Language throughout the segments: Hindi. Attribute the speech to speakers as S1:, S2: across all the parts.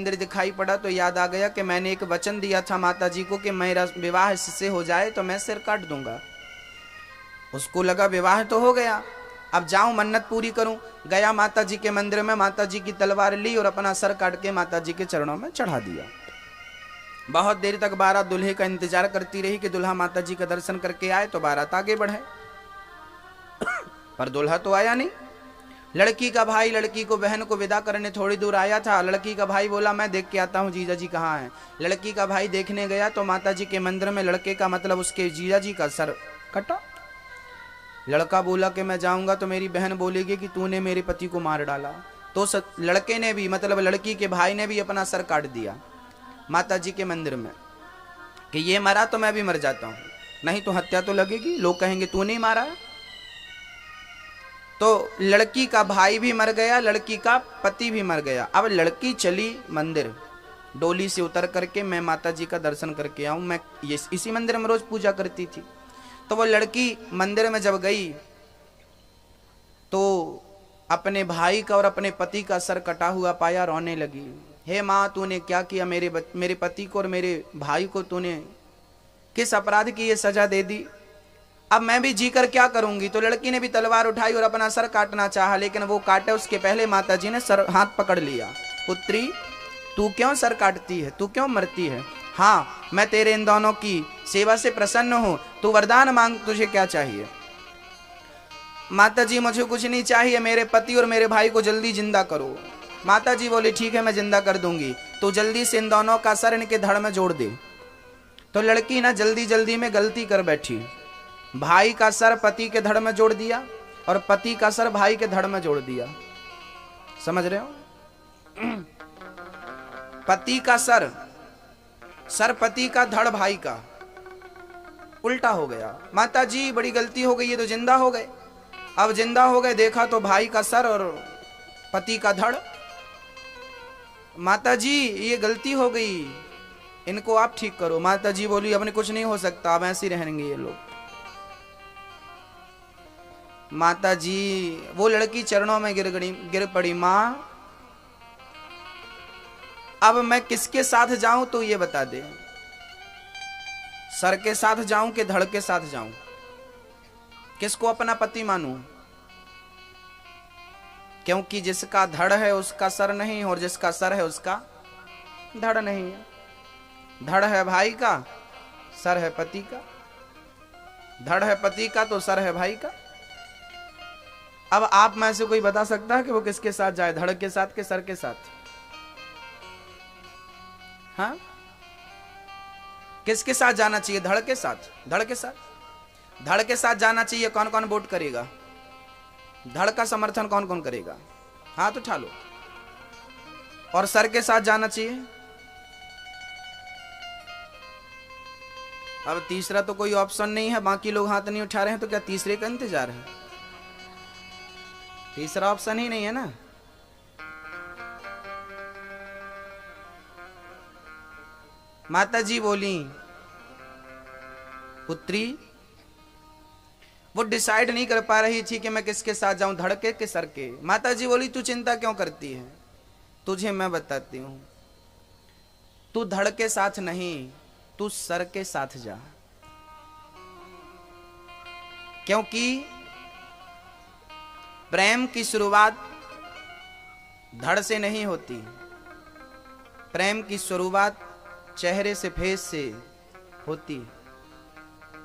S1: मंदिर दिखाई पड़ा तो याद आ गया कि मैंने एक वचन दिया था माता जी को कि मेरा विवाह इससे हो जाए तो मैं सिर काट दूंगा। उसको लगा विवाह तो हो गया, अब जाऊं मन्नत पूरी करूं। गया माता जी के मंदिर में, माता जी की तलवार ली और अपना सर काट के माता जी के चरणों में चढ़ा दिया। बहुत देर तक बारात दूल्हे का इंतजार करती रही कि दूल्हा माता जी का दर्शन करके आए तो बारात आगे बढ़े, पर दूल्हा तो आया नहीं। लड़की का भाई लड़की को बहन को विदा करने थोड़ी दूर आया था। लड़की का भाई बोला मैं देख के आता हूँ जीजा जी कहाँ हैं। लड़की का भाई देखने गया तो माता जी के मंदिर में लड़के का मतलब उसके जीजा जी का सर कटा। लड़का बोला कि मैं जाऊंगा तो मेरी बहन बोलेगी कि तूने मेरे पति को मार डाला। तो लड़के ने भी मतलब लड़की के भाई ने भी अपना सर काट दिया माता जी के मंदिर में कि ये मरा तो मैं भी मर जाता हूँ, नहीं तो हत्या तो लगेगी, लोग कहेंगे तू नहीं मारा। तो लड़की का भाई भी मर गया, लड़की का पति भी मर गया। अब लड़की चली मंदिर, डोली से उतर करके मैं माता जी का दर्शन करके आऊं, मैं इसी मंदिर में रोज पूजा करती थी। तो वो लड़की मंदिर में जब गई तो अपने भाई का और अपने पति का सर कटा हुआ पाया, रोने लगी। हे माँ तूने क्या किया, मेरे पति को और मेरे भाई को तूने किस अपराध की ये सजा दे दी, अब मैं भी जीकर क्या करूंगी। तो लड़की ने भी तलवार उठाई और अपना सर काटना चाहा, लेकिन वो काटे उसके पहले माता जी ने सर हाथ पकड़ लिया। पुत्री तू क्यों सर काटती है, तू क्यों मरती है? हाँ मैं तेरे इन दोनों की सेवा से प्रसन्न हूं, तू वरदान मांग, तुझे क्या चाहिए? माता जी मुझे कुछ नहीं चाहिए, मेरे पति और मेरे भाई को जल्दी जिंदा करो। माता जी बोली ठीक है मैं जिंदा कर दूंगी, तो जल्दी से इन दोनों का सर इनके धड़ में जोड़ दे। तो लड़की ना जल्दी जल्दी में गलती कर बैठी, भाई का सर पति के धड़ में जोड़ दिया और पति का सर भाई के धड़ में जोड़ दिया। समझ रहे हो? पति का सर पति का, धड़ भाई का, उल्टा हो गया। माता जी बड़ी गलती हो गई, ये तो जिंदा हो गए। अब जिंदा हो गए, देखा तो भाई का सर और पति का धड़। माता जी ये गलती हो गई, इनको आप ठीक करो। माता जी बोली अब कुछ नहीं हो सकता, अब ऐसे रहेंगे ये लोग। माता जी वो लड़की चरणों में गिर पड़ी। माँ अब मैं किसके साथ जाऊं तो ये बता दे, सर के साथ जाऊं कि धड़ के साथ जाऊं, किसको अपना पति मानूं? क्योंकि जिसका धड़ है उसका सर नहीं और जिसका सर है उसका धड़ नहीं है। धड़ है भाई का, सर है पति का। धड़ है पति का तो सर है भाई का। अब आप में से कोई बता सकता है कि वो किसके साथ जाए, धड़ के साथ के सर के साथ? हाँ किसके साथ जाना चाहिए? धड़ के साथ। धड़ के साथ, धड़ के साथ जाना चाहिए। कौन कौन वोट करेगा? धड़ का समर्थन कौन कौन करेगा? हाथ उठा लो। और सर के साथ जाना चाहिए। अब तीसरा तो कोई ऑप्शन नहीं है, बाकी लोग हाथ नहीं उठा रहे हैं, तो क्या तीसरे का इंतजार है? तीसरा ऑप्शन ही नहीं है ना। माता जी बोली पुत्री वो डिसाइड नहीं कर पा रही थी कि मैं किसके साथ जाऊं, धड़ के सर के। माता जी बोली तू चिंता क्यों करती है, तुझे मैं बताती हूं। तू धड़ के साथ नहीं, तू सर के साथ जा। क्योंकि प्रेम की शुरुआत धड़ से नहीं होती, प्रेम की शुरुआत चेहरे से, फेस से होती।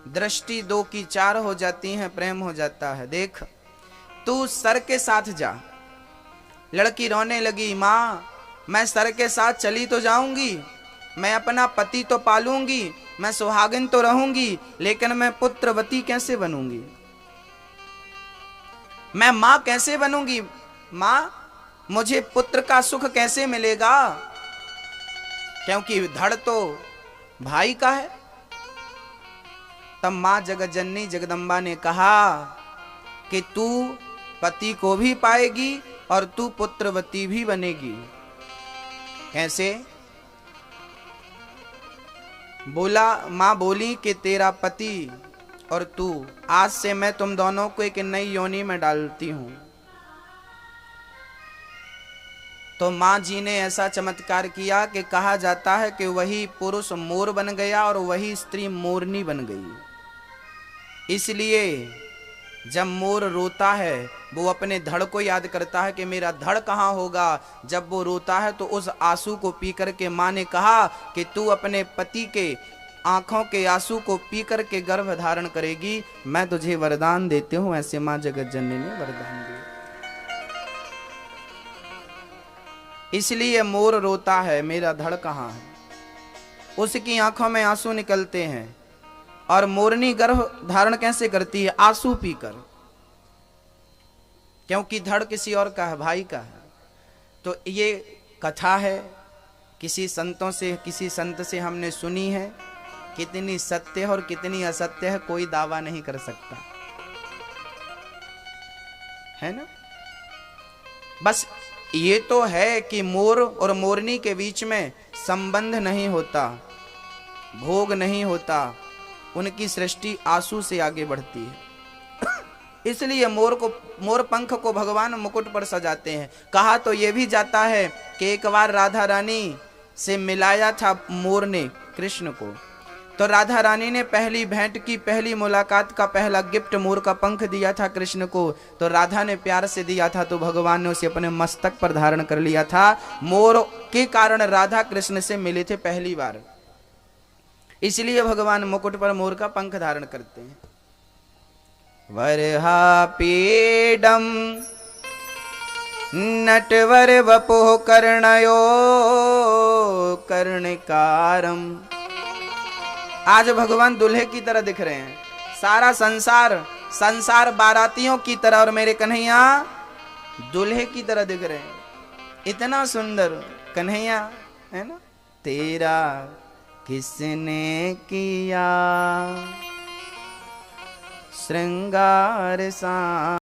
S1: दृष्टि दो की चार हो जाती है, प्रेम हो जाता है। देख तू सर के साथ जा। लड़की रोने लगी, माँ मैं सर के साथ चली तो जाऊंगी, मैं अपना पति तो पालूंगी, मैं सुहागिन तो रहूंगी, लेकिन मैं पुत्रवती कैसे बनूंगी? मैं मां कैसे बनूंगी? मां मुझे पुत्र का सुख कैसे मिलेगा? क्योंकि धड़ तो भाई का है। तब मां जगत जननी जगदम्बा ने कहा कि तू पति को भी पाएगी और तू पुत्रवती भी बनेगी। कैसे? बोला, मां बोली कि तेरा पति और तू, आज से मैं तुम दोनों को एक नई योनि में डालती हूं। तो माँ जी ने ऐसा चमत्कार किया कि कहा जाता है कि वही पुरुष मोर बन गया और वही स्त्री मोरनी बन गई। इसलिए जब मोर रोता है वो अपने धड़ को याद करता है कि मेरा धड़ कहाँ होगा। जब वो रोता है तो उस आंसू को पी करके माँ ने कहा कि तू अपने पति के आंखों के आंसू को पी करके गर्भ धारण करेगी, मैं तुझे वरदान देती हूँ। ऐसे माँ जगत जननी ने वरदान दिया। इसलिए मोर रोता है मेरा धड़ कहाँ है, उसकी आंखों में आंसू निकलते हैं। और मोरनी गर्भ धारण कैसे करती है? आंसू पीकर, क्योंकि धड़ किसी और का है, भाई का है। तो ये कथा है किसी संतों से, किसी संत से हमने सुनी है। कितनी सत्य है और कितनी असत्य है कोई दावा नहीं कर सकता, है ना। बस ये तो है कि मोर और मोरनी के बीच में संबंध नहीं होता, भोग नहीं होता, उनकी सृष्टि आंसू से आगे बढ़ती है। इसलिए मोर पंख को भगवान मुकुट पर सजाते हैं। कहा तो ये भी जाता है कि एक बार राधा रानी से मिलाया था मोर ने कृष्ण को, तो राधा रानी ने पहली भेंट की, पहली मुलाकात का पहला गिफ्ट मोर का पंख दिया था कृष्ण को। तो राधा ने प्यार से दिया था, तो भगवान ने उसे अपने मस्तक पर धारण कर लिया था। मोर के कारण राधा कृष्ण से मिले थे पहली बार, इसलिए भगवान मुकुट पर मोर का पंख धारण करते हैं। वरहा पीडम नटवर वपुः कर्णयो कर्णिकारम। आज भगवान दूल्हे की तरह दिख रहे हैं। सारा संसार बारातियों की तरह और मेरे कन्हैया दूल्हे की तरह दिख रहे हैं। इतना सुंदर कन्हैया है ना। तेरा किसने किया श्रृंगार सा